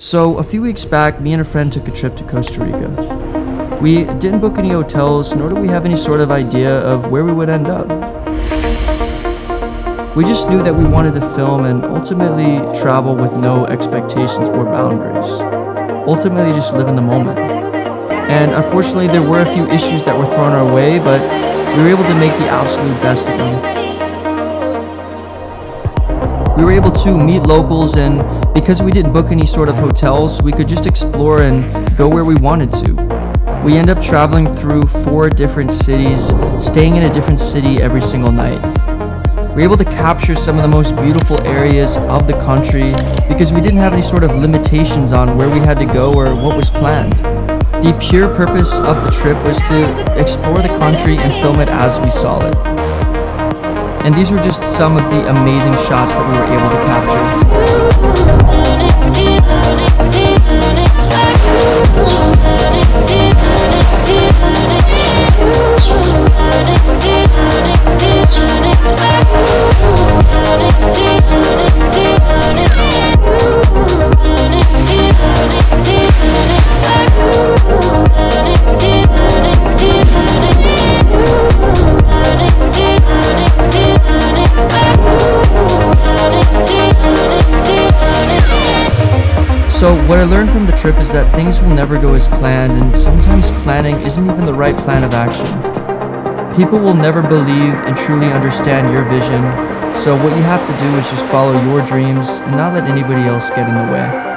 So a few weeks back, me and a friend took a trip to Costa Rica. We didn't book any hotels, nor did we have any sort of idea of where we would end up. We just knew that we wanted to film and ultimately travel with no expectations or boundaries. Ultimately just live in the moment. And unfortunately there were a few issues that were thrown our way, but we were able to make the absolute best of them. We were able to meet locals, and because we didn't book any sort of hotels, we could just explore and go where we wanted to. We ended up traveling through 4 different cities, staying in a different city every single night. We were able to capture some of the most beautiful areas of the country because we didn't have any sort of limitations on where we had to go or what was planned. The pure purpose of the trip was to explore the country and film it as we saw it. And these were just some of the amazing shots that we were able to capture. So what I learned from the trip is that things will never go as planned, and sometimes planning isn't even the right plan of action. People will never believe and truly understand your vision, so what you have to do is just follow your dreams and not let anybody else get in the way.